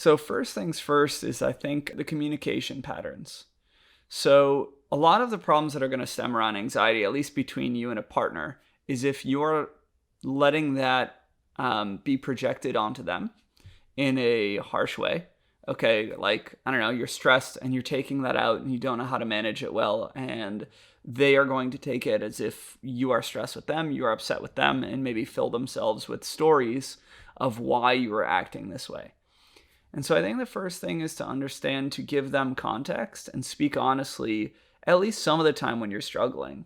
So first things first is I think the communication patterns. So a lot of the problems that are going to stem around anxiety, at least between you and a partner, is if you're letting that be projected onto them in a harsh way. Okay, like, I don't know, you're stressed and you're taking that out and you don't know how to manage it well. And they are going to take it as if you are stressed with them, you are upset with them, and maybe fill themselves with stories of why you are acting this way. And so I think the first thing is to understand to give them context and speak honestly, at least some of the time when you're struggling.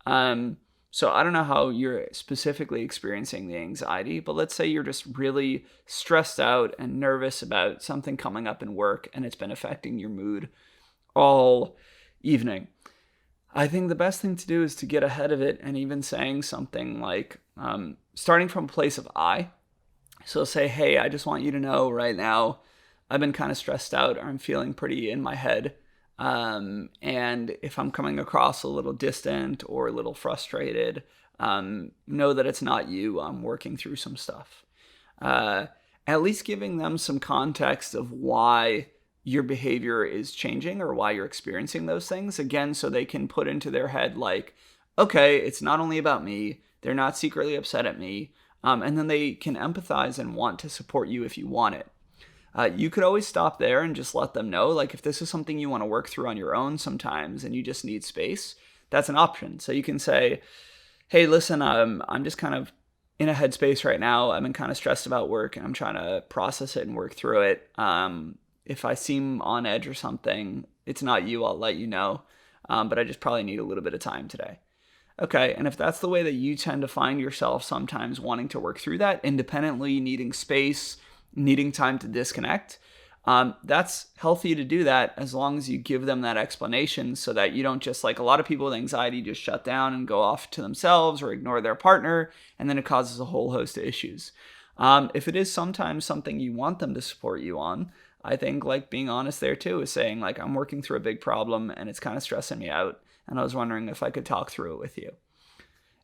So I don't know how you're specifically experiencing the anxiety, but let's say you're just really stressed out and nervous about something coming up in work and it's been affecting your mood all evening. I think the best thing to do is to get ahead of it and even saying something like, starting from a place of I. So say, hey, I just want you to know right now, I've been kind of stressed out, or I'm feeling pretty in my head. And if I'm coming across a little distant or a little frustrated, know that it's not you. I'm working through some stuff. At least giving them some context of why your behavior is changing or why you're experiencing those things. Again, so they can put into their head like, okay, it's not only about me. They're not secretly upset at me. And then they can empathize and want to support you if you want it. You could always stop there and just let them know, like if this is something you want to work through on your own sometimes and you just need space, that's an option. So you can say, hey, listen, I'm just kind of in a headspace right now. I've been kind of stressed about work and I'm trying to process it and work through it. If I seem on edge or something, it's not you, I'll let you know. But I just probably need a little bit of time today. Okay, and if that's the way that you tend to find yourself sometimes wanting to work through that, independently needing space, needing time to disconnect, that's healthy to do that as long as you give them that explanation so that you don't just, like a lot of people with anxiety, just shut down and go off to themselves or ignore their partner, and then it causes a whole host of issues. If it is sometimes something you want them to support you on, I think like being honest there too is saying like, I'm working through a big problem and it's kind of stressing me out, and I was wondering if I could talk through it with you.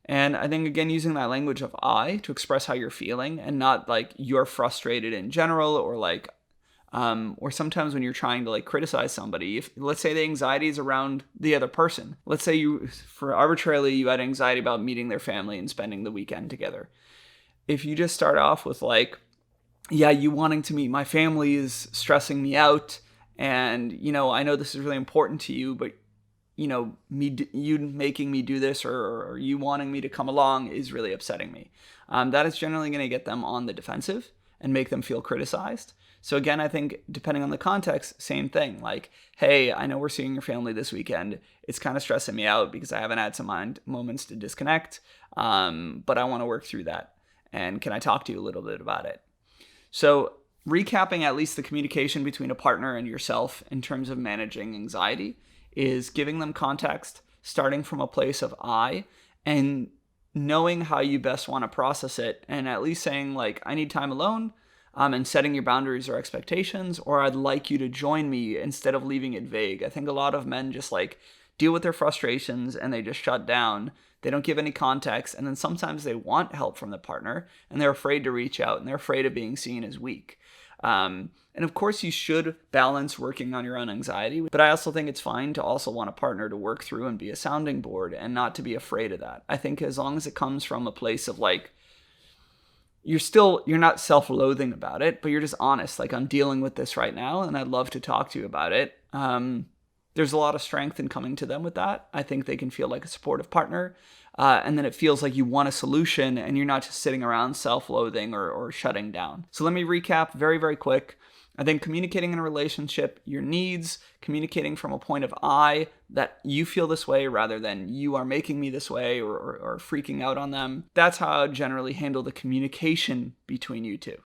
And I think, again, using that language of I to express how you're feeling and not like you're frustrated in general or like, or sometimes when you're trying to like criticize somebody, if let's say the anxiety is around the other person, let's say for arbitrarily, you had anxiety about meeting their family and spending the weekend together. If you just start off with like, yeah, you wanting to meet my family is stressing me out. And, I know this is really important to you, but you making me do this or you wanting me to come along is really upsetting me. That is generally going to get them on the defensive and make them feel criticized. So again, I think depending on the context, same thing. Like, hey, I know we're seeing your family this weekend. It's kind of stressing me out because I haven't had some moments to disconnect, but I want to work through that. And can I talk to you a little bit about it? So recapping at least the communication between a partner and yourself in terms of managing anxiety is giving them context, starting from a place of I, and knowing how you best want to process it, and at least saying like, I need time alone, and setting your boundaries or expectations, or I'd like you to join me instead of leaving it vague. I think a lot of men just like deal with their frustrations and they just shut down. They don't give any context, and then sometimes they want help from the partner and they're afraid to reach out and they're afraid of being seen as weak. And of course, you should balance working on your own anxiety, but I also think it's fine to also want a partner to work through and be a sounding board and not to be afraid of that. I think as long as it comes from a place of like, you're not self-loathing about it, but you're just honest. Like, I'm dealing with this right now and I'd love to talk to you about it. There's a lot of strength in coming to them with that. I think they can feel like a supportive partner. And then it feels like you want a solution and you're not just sitting around self-loathing or shutting down. So let me recap very, very quick. I think communicating in a relationship, your needs, communicating from a point of I, that you feel this way rather than you are making me this way or freaking out on them. That's how I generally handle the communication between you two.